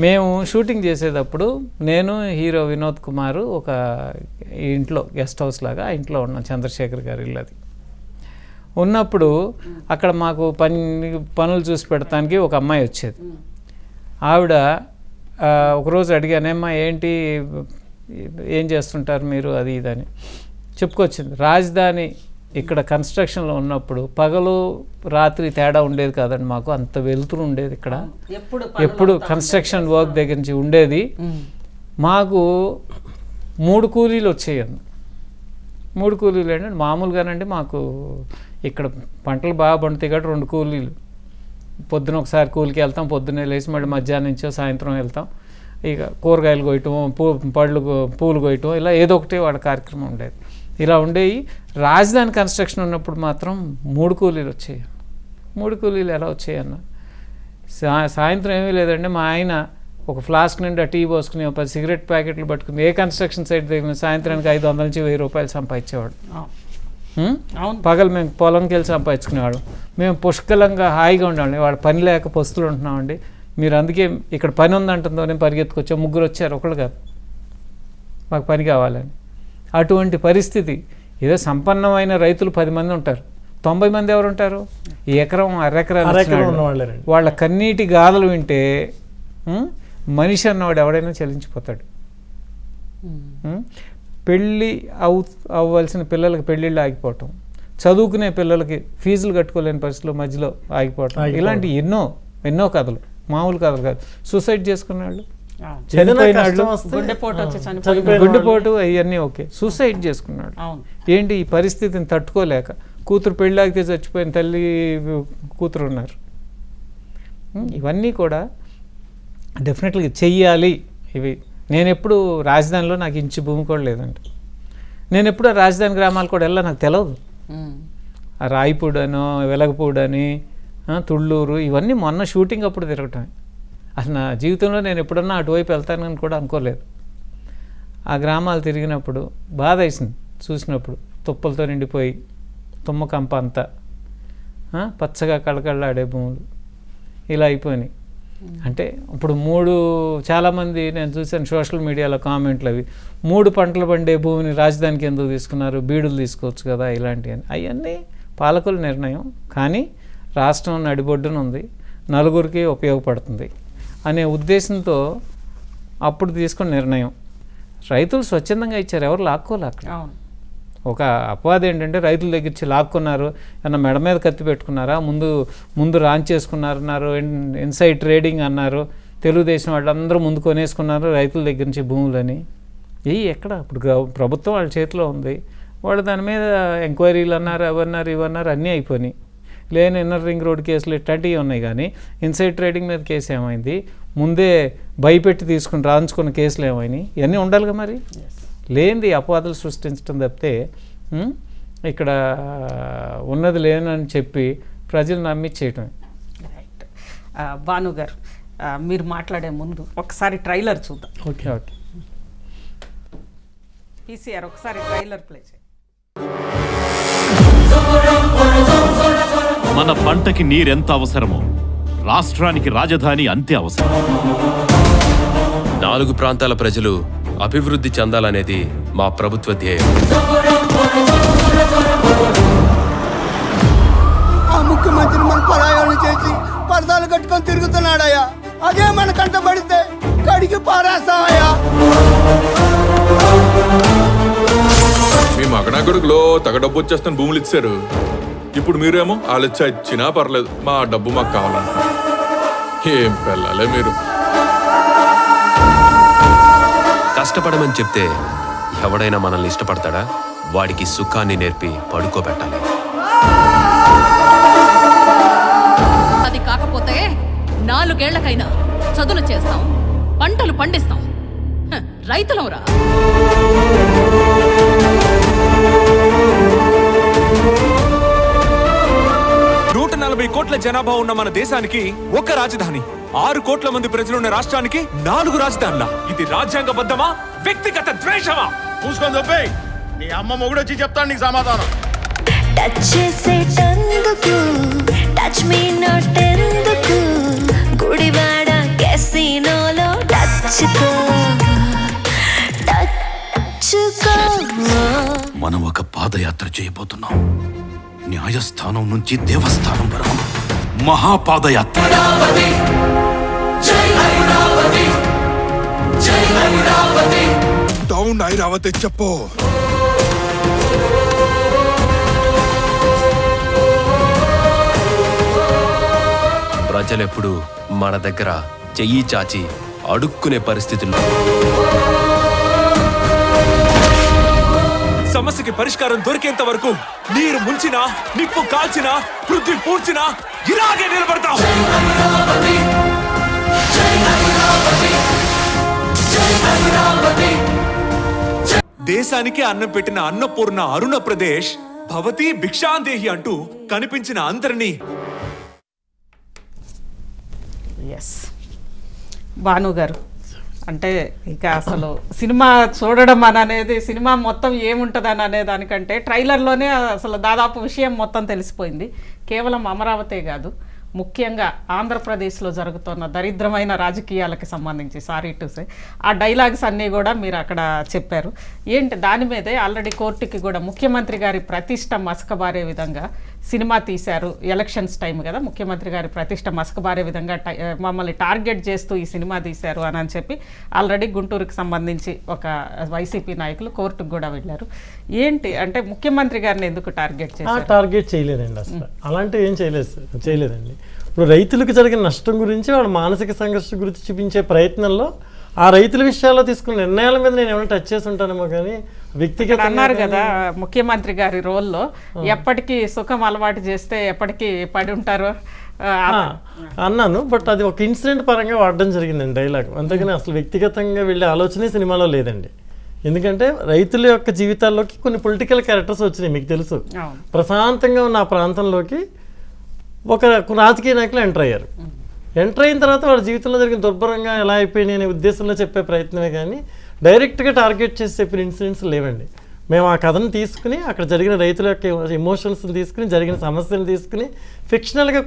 C: మేము షూటింగ్ చేసేటప్పుడు నేను హీరో వినోద్ కుమార్ ఒక ఇంట్లో గెస్ట్ హౌస్ లాగా ఆ ఇంట్లో ఉన్నాం, చంద్రశేఖర్ గారి ఇల్లు అది. ఉన్నప్పుడు అక్కడ మాకు పనులు చూసి పెడతానికి ఒక అమ్మాయి వచ్చేది. ఆవిడ ఒకరోజు అడిగానేమ్మా ఏంటి ఏం చేస్తుంటారు మీరు అది ఇదని చెప్పుకొచ్చింది. రాజధాని ఇక్కడ కన్స్ట్రక్షన్లో ఉన్నప్పుడు పగలు రాత్రి తేడా ఉండేది కాదండి, మాకు అంత వెలుతురు ఉండేది ఇక్కడ, ఎప్పుడు కన్స్ట్రక్షన్ వర్క్ దగ్గర నుంచి ఉండేది. మాకు 3 కూలీలు వచ్చేయండి. 3 కూలీలు ఏంటంటే మామూలుగానండి మాకు ఇక్కడ పంటలు బాగా పండుతాయి కాబట్టి 2 కూలీలు. పొద్దున ఒకసారి కూలికి వెళ్తాం, పొద్దున్నే లేచి మళ్ళీ మధ్యాహ్నం నుంచో సాయంత్రం వెళ్తాం. ఇక కూరగాయలు కొయ్యటం, పూలు కొయ్యటం, ఇలా ఏదో ఒకటి వాడి కార్యక్రమం ఉండేది. ఇలా ఉండేవి. రాజధాని కన్స్ట్రక్షన్ ఉన్నప్పుడు మాత్రం 3 కూలీలు వచ్చాయి. 3 కూలీలు ఎలా వచ్చాయన్న సాయంత్రం ఏమీ లేదండి, మా ఆయన ఒక ఫ్లాస్క్ నిండా టీ పోసుకుని 10 సిగరెట్ ప్యాకెట్లు పట్టుకుని ఏ కన్స్ట్రక్షన్ సైట్ దగ్గర సాయంత్రానికి 500 నుంచి 1000 రూపాయలు సంపాదించేవాడు. పగలు మేము పొలంకి వెళ్ళి సంపాదించుకునేవాడు. మేము పుష్కలంగా హాయిగా ఉండేవాళ్ళం. వాడు పని లేక పస్తులు ఉంటున్నామండి. మీరు అందుకే ఇక్కడ పని ఉందంటుందో నేను పరిగెత్తుకొచ్చా. 3 వచ్చారు, ఒకళ్ళు కాదు, మాకు పని కావాలని. అటువంటి పరిస్థితి. ఏదో సంపన్నమైన రైతులు 10 మంది ఉంటారు, 90 మంది ఎవరు ఉంటారు? ఈ ఎకరం అరెకరాలు వాళ్ళ కన్నీటి గాథలు వింటే మనిషి అన్నవాడు ఎవడైనా చలించిపోతాడు. పెళ్ళి అవ్వాల్సిన పిల్లలకి పెళ్ళిళ్ళు ఆగిపోవటం, చదువుకునే పిల్లలకి ఫీజులు కట్టుకోలేని పరిస్థితుల్లో మధ్యలో ఆగిపోవటం, ఇలాంటి ఎన్నో కథలు, మామూలు కథలు కాదు. సూసైడ్ చేసుకునే వాళ్ళు, చనిపోయిన వాళ్ళు, గుండెపోటు అవన్నీ ఓకే, సూసైడ్ చేసుకున్నాడు. ఏంటి ఈ పరిస్థితిని తట్టుకోలేక కూతురు పెళ్ళాగితే చచ్చిపోయిన తల్లి కూతురు ఉన్నారు. ఇవన్నీ కూడా డెఫినెట్గా చెయ్యాలి. ఇవి నేను ఎప్పుడు రాజధానిలో నాకు ఇంచు భూమి కూడా లేదండి. నేను ఎప్పుడు రాజధాని గ్రామాలు కూడా వెళ్ళా, నాకు తెలియదు. ఆ రాయిపూడి అనో వెలగపూడి అని తుళ్ళూరు ఇవన్నీ మొన్న షూటింగ్ అప్పుడు తిరగటమే. అసలు నా జీవితంలో నేను ఎప్పుడన్నా అటువైపు వెళ్తానని కూడా అనుకోలేదు. ఆ గ్రామాలు తిరిగినప్పుడు బాధ వేసింది చూసినప్పుడు. తుప్పలతో నిండిపోయి తుమ్మకంప అంతా పచ్చగా కళకళలాడే భూములు ఇలా అయిపోయినాయి. అంటే ఇప్పుడు చాలామంది నేను చూసాను సోషల్ మీడియాలో కామెంట్లు, అవి 3 పంటలు పండే భూమిని రాజధానికి ఎందుకు తీసుకున్నారు, బీడులు తీసుకోవచ్చు కదా ఇలాంటివి. అవన్నీ పాలకుల నిర్ణయం. కానీ రాష్ట్రం నడిబొడ్డున ఉంది, నలుగురికి ఉపయోగపడుతుంది అనే ఉద్దేశంతో అప్పుడు తీసుకున్న నిర్ణయం. రైతులు స్వచ్ఛందంగా ఇచ్చారు, ఎవరు లాక్కోలే. అక్కడ ఒక అపవాదం ఏంటంటే రైతుల దగ్గర నుంచి లాక్కున్నారు, అన్న మెడ మీద కత్తి పెట్టుకున్నారా, ముందు రాంచ్ చేసుకున్నారన్నారు, ఇన్సైడ్ ట్రేడింగ్ అన్నారు, తెలుగుదేశం వాళ్ళందరూ ముందు కొనేసుకున్నారు రైతుల దగ్గర నుంచి భూములని. ఎక్కడ ఇప్పుడు ప్రభుత్వం వాళ్ళ చేతిలో ఉంది, వాళ్ళు దాని మీద ఎంక్వైరీలు అన్నారు, ఇవన్నారు అన్నీ అయిపోయినాయి. లేని ఇన్నర్ రింగ్ రోడ్ కేసులు ఇట్లాంటివి ఉన్నాయి. కానీ ఇన్సైడ్ ట్రేడింగ్ మీద కేసు ఏమైంది, ముందే భయపెట్టి రాంచుకున్న కేసులు ఏమైనాయి, ఇవన్నీ ఉండాలిగా. మరి లేనిది అపవాదాలు సృష్టించడం తప్పితే ఇక్కడ ఉన్నది లేనని చెప్పి ప్రజలు నమ్మి చేయటమే.
A: రైట్. భాను గారు, మీరు మాట్లాడే ముందు ఒకసారి ట్రైలర్ చూద్దాం.
C: ఓకే.
A: పీసీఆర్ ఒకసారి ట్రైలర్ ప్లే చేయండి.
D: మన పంటకి నీరెంత అవసరమో రాష్ట్రానికి రాజధాని అంతే అవసరం.
E: 4 ప్రాంతాల ప్రజలు అభివృద్ధి చెందాలనేది మా ప్రభుత్వ ధ్యేయం.
F: ఆ ముఖ్యమంత్రి మన పరాయాలు చేసి పరదాలు కట్టుకొని తిరుగుతున్నాడయ్యా. అదే మన కంట పడితే కడిగి పారేస్తామయ్యా.
G: మీ మగనాగుడులో తగ డబ్బు వచ్చేస్తాను భూములు ఇచ్చారు. ఇప్పుడు మీరేమో ఆలోచన ఇచ్చినా పర్లేదు, మా డబ్బు మాకు కావాలంట. ఏం పెళ్ళాలే మీరు.
E: కష్టపడమని చెప్తే ఎవడైనా మనల్ని ఇష్టపడతాడా? వాడికి సుఖాన్ని నేర్పి పడుకోబెట్టాలి.
H: 4 ఏళ్లకైనా చదువులు చేస్తాం, పంటలు పండిస్తాం. రైతులవురా.
I: 140 కోట్ల జనాభా ఉన్న మన దేశానికి ఒక రాజధాని, 6 కోట్ల మంది ప్రజలున్న రాష్ట్రానికి 4 రాజధానుల. ఇది రాజ్యాంగబద్ధమా, వ్యక్తిగత ద్వేషమా?
J: చూసుకొని చెప్పే నీ అమ్మ మొగుడు వచ్చి చెప్తాను నీకు సమాధానం.
K: టచ్ చేసేటందుకు టచ్ మీ నాట్ ఎందుకు, గుడివాడ కెసినోలో టచ్కో టచ్కో.
D: మనం ఒక పాదయాత్ర చేయబోతున్నాం. న్యాయస్థానం నుంచి దేవస్థానం వరకు మహాపాదయాత్ర.
J: డౌన్ ఐరావతి చెప్పు.
E: ప్రజలెప్పుడు మన దగ్గర చెయ్యి చాచి అడుక్కునే పరిస్థితుల్లో
I: సమస్యకి పరిష్కారం దొరికేంత వరకు నీరు ముంచినా, నిప్పు కాల్చినా, పృథ్వీ పూడ్చినా ఇలాగే నిలబడతాం. దేశానికి అన్నం పెట్టిన అన్నపూర్ణ అరుణ ప్రదేశ్ భవతి భిక్షాందేహి అంటూ కనిపించిన అందరినీ.
A: ఎస్ భాను గారు, అంటే ఇక అసలు సినిమా చూడడం అనేది, సినిమా మొత్తం ఏముంటుందని అనే దానికంటే ట్రైలర్లోనే అసలు దాదాపు విషయం మొత్తం తెలిసిపోయింది. కేవలం అమరావతే కాదు, ముఖ్యంగా ఆంధ్రప్రదేశ్లో జరుగుతున్న దరిద్రమైన రాజకీయాలకు సంబంధించి, సారీ టు సే, ఆ డైలాగ్స్ అన్నీ కూడా మీరు అక్కడ చెప్పారు. ఏంటి దాని మీదే ఆల్రెడీ కోర్టుకి కూడా ముఖ్యమంత్రి గారి ప్రతిష్ట మసకబారే విధంగా సినిమా తీశారు. ఎలక్షన్స్ టైం కదా, ముఖ్యమంత్రి గారి ప్రతిష్ట మసకబారే విధంగా మమ్మల్ని టార్గెట్ చేస్తూ ఈ సినిమా తీశారు అని చెప్పి ఆల్రెడీ గుంటూరుకి సంబంధించి ఒక వైసీపీ నాయకులు కోర్టుకు కూడా వెళ్ళారు. ఏంటి అంటే ముఖ్యమంత్రి గారిని ఎందుకు టార్గెట్ చేశారు?
B: టార్గెట్ చేయలేదండి, అసలు అలాంటివి ఏం చేయలేదండి. ఇప్పుడు రైతులకు జరిగిన నష్టం గురించి, వాళ్ళ మానసిక సంఘర్షణ గురించి చూపించే ప్రయత్నంలో ఆ రైతుల విషయాల్లో తీసుకున్న నిర్ణయాల మీద నేను ఏమైనా టచ్ చేసి ఉంటానేమో కానీ వ్యక్తిగత
A: అన్నారు కదా ముఖ్యమంత్రి గారి రోల్లో ఎప్పటికీ సుఖం అలవాటు చేస్తే ఎప్పటికీ పడి ఉంటారు
B: అన్నాను. బట్ అది ఒక ఇన్సిడెంట్ పరంగా వాడడం జరిగిందండి డైలాగ్, అంతేగాని అసలు వ్యక్తిగతంగా వెళ్ళే ఆలోచనే సినిమాలో లేదండి. ఎందుకంటే రైతుల యొక్క జీవితాల్లోకి కొన్ని పొలిటికల్ క్యారెక్టర్స్ వచ్చినాయి, మీకు తెలుసు. ప్రశాంతంగా ఉన్న ఆ ప్రాంతంలోకి ఒక రాజకీయ నాయకులు ఎంటర్ అయ్యారు. ఎంటర్ అయిన తర్వాత వాళ్ళ జీవితంలో జరిగిన దుర్భరంగా ఎలా అయిపోయినాయి అనే ఉద్దేశంలో చెప్పే ప్రయత్నమే కానీ డైరెక్ట్గా టార్గెట్ చేసి చెప్పిన ఇన్సిడెంట్స్ లేవండి. మేము ఆ కథను తీసుకుని, అక్కడ జరిగిన రైతుల యొక్క ఎమోషన్స్ని తీసుకుని, జరిగిన సమస్యను తీసుకుని ఫిక్షనల్గా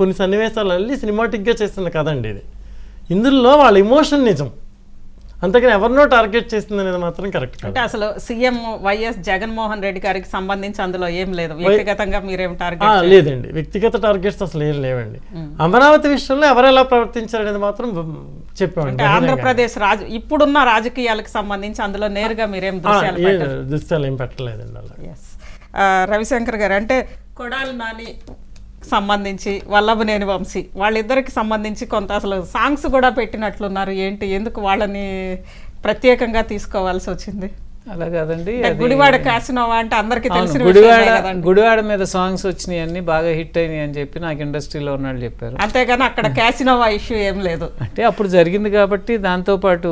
B: కొన్ని సన్నివేశాలు అల్లి సినిమాటిక్గా చేస్తున్న కథ అండి ఇది. ఇందులో వాళ్ళ ఎమోషన్ నిజం, అంతేగాని ఎవరినో టార్గెట్ చేస్తుంది అనేది మాత్రం కరెక్ట్.
A: అంటే అసలు సీఎం వైఎస్ జగన్మోహన్ రెడ్డి గారికి సంబంధించి అందులో ఏం లేదు, వ్యక్తిగతంగా మీరేం టార్గెట్
B: లేదండి, వ్యక్తిగత టార్గెట్స్ అసలు ఏం లేవండి. అమరావతి విషయంలో ఎవరు ఎలా ప్రవర్తించారు అనేది మాత్రం చెప్పామండి.
A: ఆంధ్రప్రదేశ్ ఇప్పుడున్న రాజకీయాలకు సంబంధించి అందులో నేరుగా మీరేం
B: దృశ్యాలు ఏం పెట్టలేదండి అలా.
A: రవిశంకర్ గారు, అంటే కొడాలి నాని సంబంధించి వల్లభనేని వంశీ వాళ్ళిద్దరికి సంబంధించి కొంత అసలు సాంగ్స్ కూడా పెట్టినట్లున్నారు. ఏంటి, ఎందుకు వాళ్ళని ప్రత్యేకంగా తీసుకోవాల్సి వచ్చింది?
C: అలా కాదండి,
A: గుడివాడ కాసినోవా అంటే అందరికి తెలిసిన
C: గుడివాడ మీద సాంగ్స్ వచ్చినాయి అన్ని బాగా హిట్ అయినాయి అని చెప్పి నాకు ఇండస్ట్రీలో ఉన్నాళ్ళు చెప్పారు.
A: అంతేగాని అక్కడ కాసినోవా ఇష్యూ ఏం లేదు.
C: అంటే అప్పుడు జరిగింది కాబట్టి దాంతోపాటు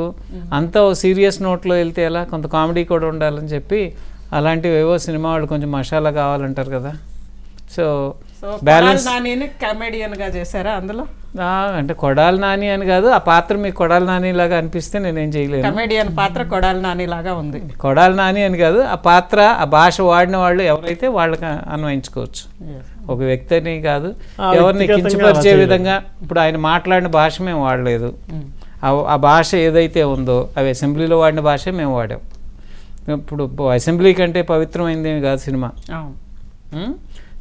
C: అంతా సీరియస్ నోట్లో వెళ్తే ఎలా, కొంత కామెడీ కూడా ఉండాలని చెప్పి అలాంటివి ఏవో సినిమా వాళ్ళు కొంచెం మసాలా కావాలంటారు కదా. సో
A: బ్యాలెన్స్ నానిని కమెడియన్ గా చేశారా అందులో?
C: అంటే కొడాలి నాని అని కాదు, ఆ పాత్ర మీకు కొడాలి నాని లాగా అనిపిస్తే నేనేం చేయలేను.
A: కమెడియన్ పాత్ర కొడాలి నాని లాగా ఉంది.
C: కొడాలి నాని అని కాదు, ఆ పాత్ర ఆ భాష వాడిన వాళ్ళు ఎవరైతే వాళ్ళకి అన్వయించుకోవచ్చు. ఒక వ్యక్తి అని కాదు, ఎవరిని కించపరిచే విధంగా. ఇప్పుడు ఆయన మాట్లాడిన భాష మేము వాడలేదు, ఆ భాష ఏదైతే ఉందో అవి అసెంబ్లీలో వాడిన భాషే మేము వాడాం. ఇప్పుడు అసెంబ్లీ కంటే పవిత్రమైందేమి కాదు సినిమా.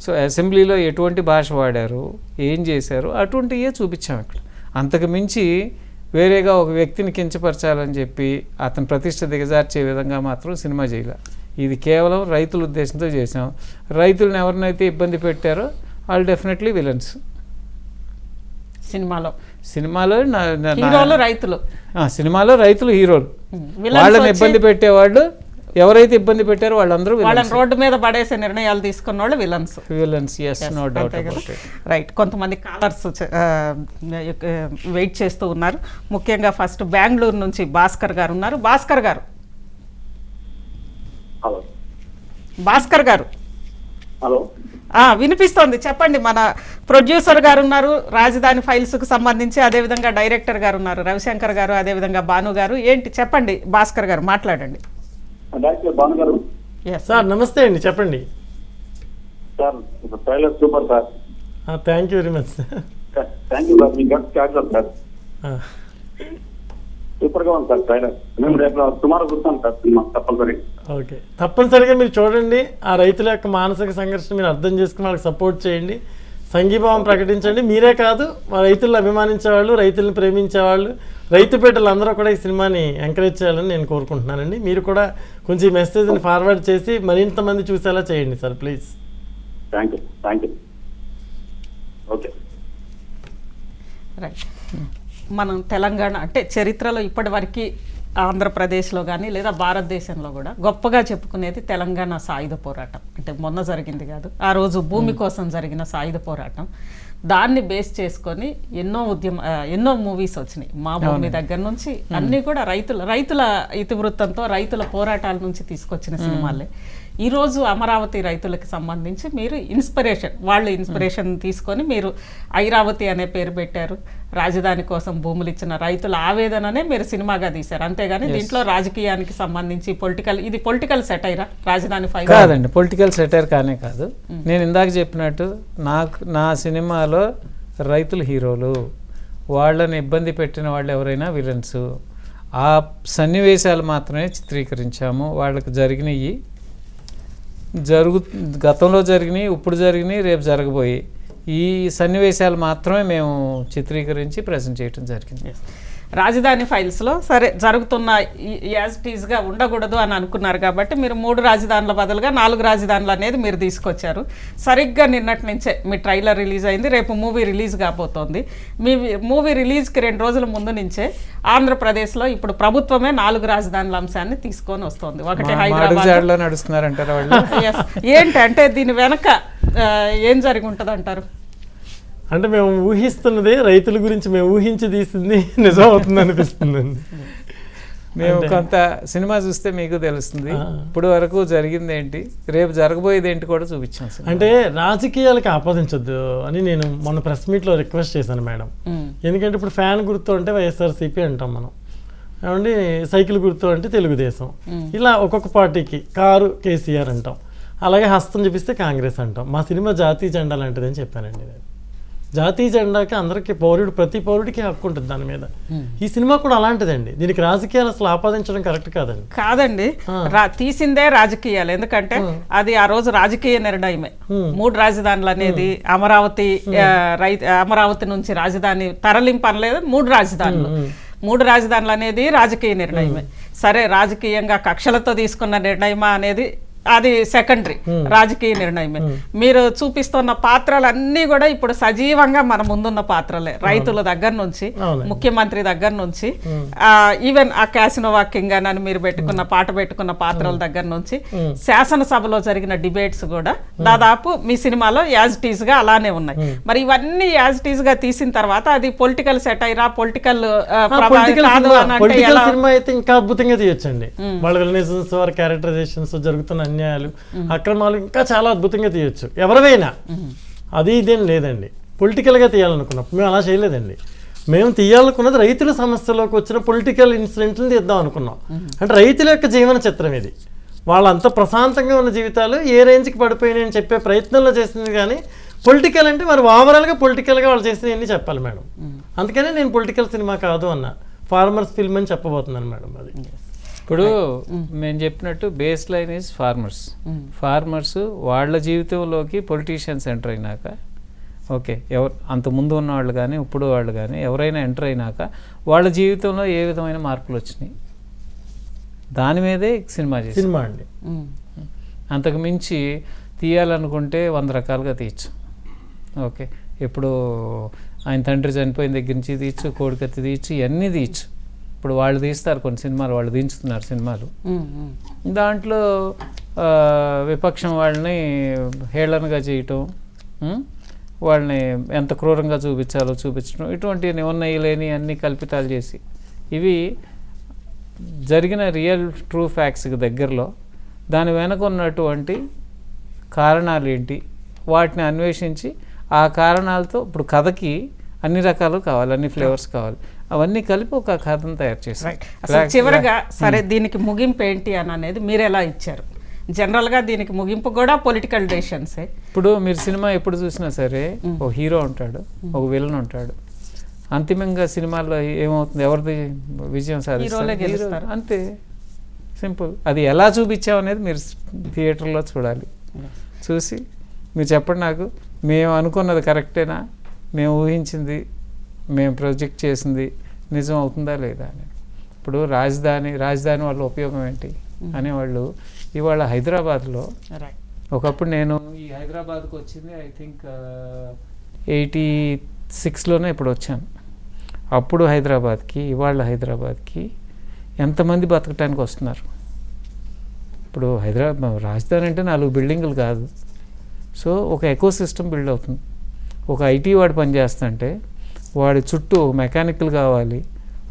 C: సో అసెంబ్లీలో ఎటువంటి భాష వాడారు, ఏం చేశారు, అటువంటివే చూపించాం ఇక్కడ. అంతకు మించి వేరేగా ఒక వ్యక్తిని కించపరచాలని చెప్పి అతని ప్రతిష్ట దిగజార్చే విధంగా మాత్రం సినిమా చేయలే. ఇది కేవలం రైతుల ఉద్దేశంతో చేసాం. రైతులను ఎవరినైతే ఇబ్బంది పెట్టారో వాళ్ళు డెఫినెట్లీ విలన్స్.
A: సినిమాలో
C: రైతులు, సినిమాలో రైతులు హీరోలు. వాళ్ళని ఇబ్బంది పెట్టేవాళ్ళు ఎవరైతే ఇబ్బంది పెట్టారో వాళ్ళందరూ
A: వాళ్ళని రోడ్డు మీద పడేసే నిర్ణయాలు తీసుకున్న వాళ్ళు villains.
C: Villains, yes, no doubt about it.
A: Right. కొంతమంది కాలర్స్ వెయిట్ చేస్తూ ఉన్నారు. ముఖ్యంగా ఫస్ట్ బెంగళూరు నుంచి భాస్కర్ గారు ఉన్నారు. భాస్కర్ గారు, భాస్కర్ గారు
J: హలో,
A: వినిపిస్తోంది, చెప్పండి. మన ప్రొడ్యూసర్ గారు ఉన్నారు రాజధాని ఫైల్స్కు సంబంధించి, అదేవిధంగా డైరెక్టర్ గారు ఉన్నారు రవిశంకర్ గారు, అదేవిధంగా భాను గారు. ఏంటి చెప్పండి భాస్కర్ గారు, మాట్లాడండి.
J: భాను గారు
B: సార్ నమస్తే అండి, చెప్పండి
J: సార్. Trailer super sir.
B: Thank you very much
J: thank you sir. మీ గట్ క్యాచర్ సార్, సూపర్ గా ఉంది సార్ ట్రైలర్. మేము రేపు టుమారో చూస్తాం సార్ సినిమా తప్పనిసరి.
B: ఓకే, తప్పనిసరిగా మీరు చూడండి. ఆ రైతుల యొక్క మానసిక సంఘర్షణ మీరు అర్థం చేసుకుని వాళ్ళకి సపోర్ట్ చేయండి, సంఘీభావం ప్రకటించండి. మీరే కాదు, మా రైతులను అభిమానించేవాళ్ళు, రైతులను ప్రేమించేవాళ్ళు, రైతు బిడ్డలందరూ కూడా ఈ సినిమాని ఎంకరేజ్ చేయాలని నేను కోరుకుంటున్నానండి. మీరు కూడా కొంచెం ఈ మెసేజ్ని ఫార్వర్డ్ చేసి మరింత మంది చూసేలా చేయండి sir, please.
J: Thank you. Okay,
A: right. మనం తెలంగాణ అంటే చరిత్రలో ఇప్పటివరకు ఆంధ్రప్రదేశ్లో కానీ లేదా భారతదేశంలో కూడా గొప్పగా చెప్పుకునేది తెలంగాణ సాయుధ పోరాటం. అంటే మొన్న జరిగింది కాదు, ఆ రోజు భూమి కోసం జరిగిన సాయుధ పోరాటం. దాన్ని బేస్ చేసుకొని ఎన్నో మూవీస్ వచ్చినాయి. మా భూమి దగ్గర నుంచి అన్నీ కూడా రైతుల ఇతివృత్తంతో, రైతుల పోరాటాల నుంచి తీసుకొచ్చిన సినిమాలే. ఈరోజు అమరావతి రైతులకు సంబంధించి మీరు వాళ్ళు ఇన్స్పిరేషన్ తీసుకొని మీరు ఐరావతి అనే పేరు పెట్టారు. రాజధాని కోసం భూములు ఇచ్చిన రైతుల ఆవేదననే మీరు సినిమాగా తీశారు, అంతేగాని దీంట్లో రాజకీయానికి సంబంధించి ఇది పొలిటికల్ సెటైరా? రాజధాని ఫైల్
C: కాదండి, పొలిటికల్ సెటైర్ కానే కాదు. నేను ఇందాక చెప్పినట్టు నా సినిమాలో రైతులు హీరోలు, వాళ్ళని ఇబ్బంది పెట్టిన వాళ్ళు ఎవరైనా విలన్స్. ఆ సన్నివేశాలు మాత్రమే చిత్రీకరించాము. వాళ్ళకి జరిగినవి గతంలో జరిగినాయి, ఇప్పుడు జరిగినాయి, రేపు జరగబోయి ఈ సన్నివేశాలు మాత్రమే మేము చిత్రీకరించి ప్రజెంట్ చేయడం జరిగింది.
A: రాజధాని ఫైల్స్లో సరే జరుగుతున్న యాజ్ టీజ్గా ఉండకూడదు అని అనుకున్నారు కాబట్టి మీరు 3 రాజధానుల బదులుగా 4 రాజధానులు అనేది మీరు తీసుకొచ్చారు. సరిగ్గా నిన్నటి నుంచే మీ ట్రైలర్ రిలీజ్ అయింది, రేపు మూవీ రిలీజ్ కాబోతోంది. మీ మూవీ రిలీజ్కి 2 రోజుల ముందు నుంచే ఆంధ్రప్రదేశ్లో ఇప్పుడు ప్రభుత్వమే 4 రాజధానుల అంశాన్ని తీసుకొని వస్తుంది. ఒకటి హైదరాబాద్
C: నడుస్తున్నారంటారా వాళ్ళు?
A: ఏంటంటే దీని వెనక ఏం జరిగి ఉంటుంది అంటారు?
B: అంటే మేము ఊహిస్తున్నదే రైతుల గురించి మేము ఊహించి తీసింది నిజం అవుతుంది అనిపిస్తుందండి.
C: మేము కొంత సినిమా చూస్తే మీకు తెలుస్తుంది ఇప్పుడు వరకు జరిగింది ఏంటి, రేపు జరగబోయేది ఏంటి కూడా చూపించాం.
B: అంటే రాజకీయాలకు ఆపాదించొద్దు అని నేను మొన్న ప్రెస్ మీట్లో రిక్వెస్ట్ చేశాను మేడం. ఎందుకంటే ఇప్పుడు ఫ్యాన్ గుర్తు అంటే వైఎస్ఆర్సీపీ అంటాం మనం, ఏమండి సైకిల్ గుర్తు అంటే తెలుగుదేశం, ఇలా ఒక్కొక్క పార్టీకి కారు కేసీఆర్ అంటాం, అలాగే హస్తం చూపిస్తే కాంగ్రెస్ అంటాం. మా సినిమా జాతీయ జెండా లాంటిది అని చెప్పానండి నేను. జాతీయ జెండాకి అందరికీ ప్రతి పౌరుడికి హక్కు ఉంటుంది దాని మీద. ఈ సినిమా కూడా అలాంటిదండి. దీనికి రాజకీయాలు అసలు ఆపాదించడం కరెక్ట్
A: కాదండి. తీసిందే రాజకీయాలు, ఎందుకంటే అది ఆ రోజు రాజకీయ నిర్ణయమే. 3 రాజధానులు అనేది అమరావతి నుంచి రాజధాని తరలింపు అనలేదు, 3 రాజధానులు అనేది రాజకీయ నిర్ణయమే. సరే, రాజకీయంగా కక్షలతో తీసుకున్న నిర్ణయమా అనేది అది సెకండరీ, రాజకీయ నిర్ణయమే. మీరు చూపిస్తున్న పాత్రలన్నీ కూడా ఇప్పుడు సజీవంగా మన ముందున్న పాత్రలే. రైతుల దగ్గర నుంచి, ముఖ్యమంత్రి దగ్గర నుంచి, ఈవెన్ ఆ క్యాసినోవా కింగ్ అని మీరు పెట్టుకున్న పాత్రల దగ్గర నుంచి శాసనసభలో జరిగిన డిబేట్స్ కూడా దాదాపు మీ సినిమాలో యాజ్ టీజ్ గా అలానే ఉన్నాయి. మరి ఇవన్నీ యాజ్ టీజ్ గా తీసిన తర్వాత అది పొలిటికల్ సెటైరా, పొలిటికల్
B: సినిమా అయితే ఇంకా అద్భుతంగా తీయొచ్చండి. వాళ్ళ విలనిజమ్స్, వారి క్యారెక్టరైజేషన్స్, జరుగుతున్న అన్యాయాలు, అక్రమాలు ఇంకా చాలా అద్భుతంగా తీయొచ్చు ఎవరివైనా. అది ఇదేం లేదండి, పొలిటికల్గా తీయాలనుకున్నప్పుడు మేము అలా చేయలేదండి. మేము తీయాలనుకున్నది రైతుల సమస్యలోకి వచ్చిన పొలిటికల్ ఇన్సిడెంట్లను తీద్దాం అనుకున్నాం. అంటే రైతుల యొక్క జీవన చిత్రం ఇది. వాళ్ళంతా ప్రశాంతంగా ఉన్న జీవితాలు ఏ రేంజ్కి పడిపోయినాయి అని చెప్పే ప్రయత్నంలో చేసింది. కానీ పొలిటికల్ అంటే మరి ఓవరాల్గా పొలిటికల్గా వాళ్ళు చేసినవన్నీ చెప్పాలి మేడం. అందుకనే నేను పొలిటికల్ సినిమా కాదు అన్న, ఫార్మర్స్ ఫిల్మ్ అని చెప్పబోతున్నాను మేడం. అది
C: ఇప్పుడు మేము చెప్పినట్టు బేస్ లైన్ ఈజ్ ఫార్మర్స్ వాళ్ళ జీవితంలోకి పొలిటీషియన్స్ ఎంటర్ అయినాక, ఓకే, అంతకుముందు ఉన్న వాళ్ళు కానీ ఇప్పుడు వాళ్ళు కానీ ఎవరైనా ఎంటర్ అయినాక వాళ్ళ జీవితంలో ఏ విధమైన మార్పులు వచ్చినాయి దాని మీదే సినిమా
B: అండి.
C: అంతకు మించి తీయాలనుకుంటే 100 రకాలుగా తీయచ్చు. ఓకే, ఇప్పుడు ఆయన తండ్రి చనిపోయిన దగ్గర నుంచి తీయచ్చు, కోడికత్తి తీయచ్చు, ఇవన్నీ తీయచ్చు. ఇప్పుడు వాళ్ళు తీస్తారు కొన్ని సినిమాలు, వాళ్ళు దించుతున్నారు సినిమాలు. దాంట్లో విపక్షం వాళ్ళని హేళనగా చేయటం, వాళ్ళని ఎంత క్రూరంగా చూపించాలో చూపించడం, ఇటువంటివి ఉన్నాయి లేని అన్ని కల్పితాలు చేసి, ఇవి జరిగిన రియల్ ట్రూ ఫ్యాక్ట్స్కి దగ్గరలో దాని వెనక ఉన్నటువంటి కారణాలు ఏంటి వాటిని అన్వేషించి ఆ కారణాలతో ఇప్పుడు కథకి అన్ని రకాలు కావాలి, అన్ని ఫ్లేవర్స్ కావాలి, అవన్నీ కలిపి ఒక కథను తయారు చేశారు.
A: అసలు చివరగా సరే దీనికి ముగింపు ఏంటి అని అనేది మీరు ఎలా ఇచ్చారు? జనరల్గా దీనికి ముగింపు కూడా పొలిటికల్ డెసిషన్సే.
C: ఇప్పుడు మీరు సినిమా ఎప్పుడు చూసినా సరే ఒక హీరో ఉంటాడు, ఒక విలన్ ఉంటాడు. అంతిమంగా సినిమాల్లో ఏమవుతుంది, ఎవరిది విజయం సాధిస్తారు అంతే, సింపుల్. అది ఎలా చూపించాం అనేది మీరు థియేటర్లో చూడాలి. చూసి మీరు చెప్పండి నాకు, మేము అనుకున్నది కరెక్టేనా, మేము ఊహించింది, మేము ప్రొజెక్ట్ చేసింది నిజం అవుతుందా లేదా అని. ఇప్పుడు రాజధాని వాళ్ళ ఉపయోగం ఏంటి అనేవాళ్ళు ఇవాళ హైదరాబాద్లో, ఒకప్పుడు నేను ఈ హైదరాబాద్కి వచ్చింది ఐ థింక్ 86లోనే ఇప్పుడు వచ్చాను. అప్పుడు హైదరాబాద్కి ఇవాళ హైదరాబాద్కి ఎంతమంది బతకటానికి వస్తున్నారు. ఇప్పుడు రాజధాని అంటే 4 బిల్డింగులు కాదు. సో ఒక ఎకో సిస్టమ్ బిల్డ్ అవుతుంది. ఒక ఐటీ వాడు పనిచేస్తుంటే వాడి చుట్టూ మెకానికల్ కావాలి,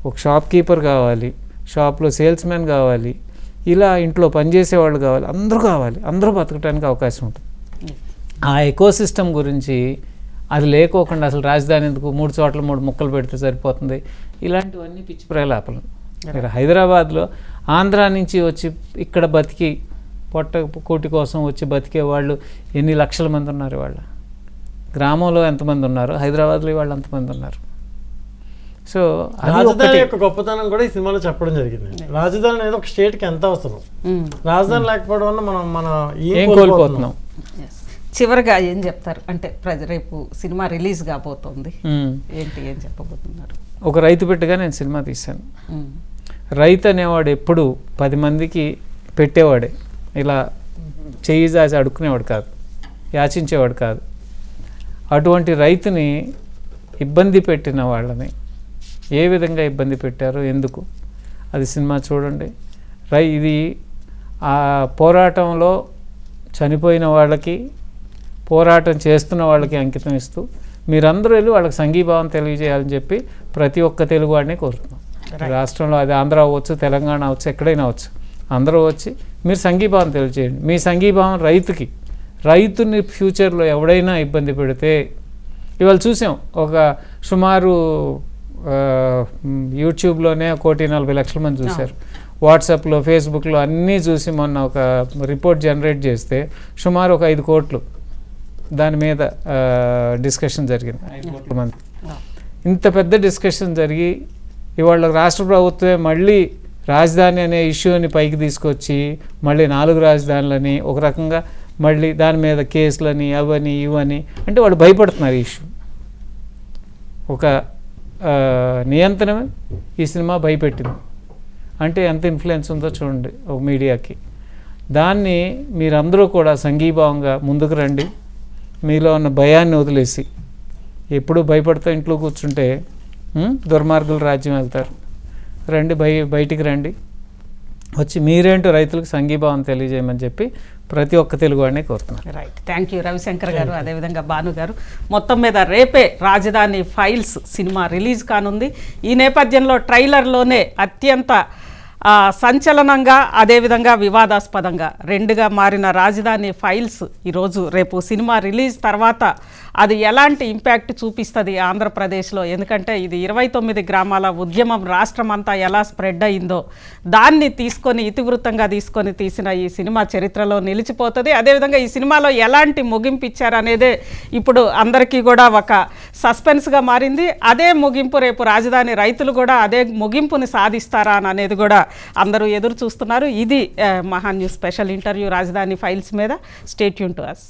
C: ఒక షాప్ కీపర్ కావాలి, షాప్లో సేల్స్ మ్యాన్ కావాలి, ఇలా ఇంట్లో పనిచేసేవాళ్ళు కావాలి, అందరూ బతకడానికి అవకాశం ఉంటుంది. ఆ ఎకో సిస్టమ్ గురించి అది లేకోకుండా అసలు రాజధాని ఎందుకు 3 చోట్ల 3 ముక్కలు పెడితే సరిపోతుంది, ఇలాంటివన్నీ పిచ్చి ప్రలాపలు. హైదరాబాద్లో ఆంధ్ర నుంచి వచ్చి ఇక్కడ బతికి కోటి కోసం వచ్చి బతికే వాళ్ళు ఎన్ని లక్షల మంది ఉన్నారు. వాళ్ళ గ్రామంలో ఎంతమంది ఉన్నారు, హైదరాబాద్లో వాళ్ళు ఎంతమంది ఉన్నారు. సో
B: రాజధాని యొక్క గొప్పతనం కూడా ఈ సినిమాలో చెప్పడం జరిగింది. రాజధాని అనేది ఒక స్టేట్కి ఎంత అవసరం, రాజధాని లేకపోవడం వల్ల మన
C: ఏం కోల్పోతున్నాం.
A: చివరిగా ఏం చెప్తారు అంటే రేపు సినిమా రిలీజ్ కాబోతోంది, ఏం చెప్పబోతున్నారు?
C: ఒక రైతు బిడ్డగా నేను సినిమా తీశాను. రైతు అనేవాడు ఎప్పుడు 10 మందికి పెట్టేవాడే, ఇలా చెయ్యి జాచి అడుక్కునేవాడు కాదు, యాచించేవాడు కాదు. అటువంటి రైతుని ఇబ్బంది పెట్టిన వాళ్ళని ఏ విధంగా ఇబ్బంది పెట్టారో, ఎందుకు, అది సినిమా చూడండి. ఇది ఆ పోరాటంలో చనిపోయిన వాళ్ళకి, పోరాటం చేస్తున్న వాళ్ళకి అంకితం ఇస్తూ మీరందరూ వెళ్ళి వాళ్ళకి సంఘీభావం తెలియజేయాలని చెప్పి ప్రతి ఒక్క తెలుగు వాడిని కోరుతున్నాం. రాష్ట్రంలో అది ఆంధ్ర అవ్వచ్చు, తెలంగాణ అవ్వచ్చు, ఎక్కడైనా అవ్వచ్చు, అందరూ వచ్చి మీరు సంఘీభావం తెలియజేయండి. మీ సంఘీభావం రైతుని ఫ్యూచర్లో ఎవడైనా ఇబ్బంది పెడితే, ఇవాళ చూసాం ఒక సుమారు యూట్యూబ్లోనే 1,40,00,000 మంది చూశారు, వాట్సాప్లో ఫేస్బుక్లో అన్నీ చూసి మొన్న ఒక రిపోర్ట్ జనరేట్ చేస్తే సుమారు ఒక 5 కోట్లు దాని మీద డిస్కషన్ జరిగింది. 5 కోట్ల మంది. ఇంత పెద్ద డిస్కషన్ జరిగి ఇవాళ రాష్ట్ర ప్రభుత్వమే మళ్ళీ రాజధాని అనే ఇష్యూని పైకి తీసుకొచ్చి మళ్ళీ 4 రాజధానులని ఒక రకంగా మళ్ళీ దాని మీద కేసులని అవని ఇవని అంటే వాళ్ళు భయపడుతున్నారు. ఈ ఇష్యూ ఒక నియంత్రణమే ఈ సినిమా భయపెట్టింది అంటే ఎంత ఇన్ఫ్లుయెన్స్ ఉందో చూడండి ఒక మీడియాకి. దాన్ని మీరందరూ కూడా సంఘీభావంగా ముందుకు రండి. మీలో ఉన్న భయాన్ని వదిలేసి, ఎప్పుడు భయపడుతూ ఇంట్లో కూర్చుంటే దుర్మార్గులు రాజ్యం వెళ్తారు. రండి, బయటికి రండి, వచ్చి మీరేంటో రైతులకు సంఘీభావం తెలియజేయమని చెప్పి ప్రతి ఒక్క తెలుగువాడిని కోరుతున్నారు.
A: రైట్, థ్యాంక్ యూ రవిశంకర్ గారు, అదేవిధంగా భాను గారు. మొత్తం మీద రేపే రాజధాని ఫైల్స్ సినిమా రిలీజ్ కానుంది. ఈ నేపథ్యంలో ట్రైలర్లోనే అత్యంత సంచలనంగా అదేవిధంగా వివాదాస్పదంగా 2గా మారిన రాజధాని ఫైల్స్ ఈరోజు రేపు సినిమా రిలీజ్ తర్వాత అది ఎలాంటి ఇంపాక్ట్ చూపిస్తుంది ఆంధ్రప్రదేశ్లో, ఎందుకంటే ఇది 29 గ్రామాల ఉద్యమం రాష్ట్రం అంతా ఎలా స్ప్రెడ్ అయిందో దాన్ని ఇతివృత్తంగా తీసుకొని తీసిన ఈ సినిమా చరిత్రలో నిలిచిపోతుంది. అదేవిధంగా ఈ సినిమాలో ఎలాంటి ముగింపు ఇచ్చారనేదే ఇప్పుడు అందరికీ కూడా ఒక సస్పెన్స్గా మారింది. అదే ముగింపు రేపు రాజధాని రైతులు కూడా అదే ముగింపుని సాధిస్తారా అనేది కూడా అందరూ ఎదురు చూస్తున్నారు. ఇది మహా న్యూస్ స్పెషల్ ఇంటర్వ్యూ రాజధాని ఫైల్స్ మీద. Stay tune to us.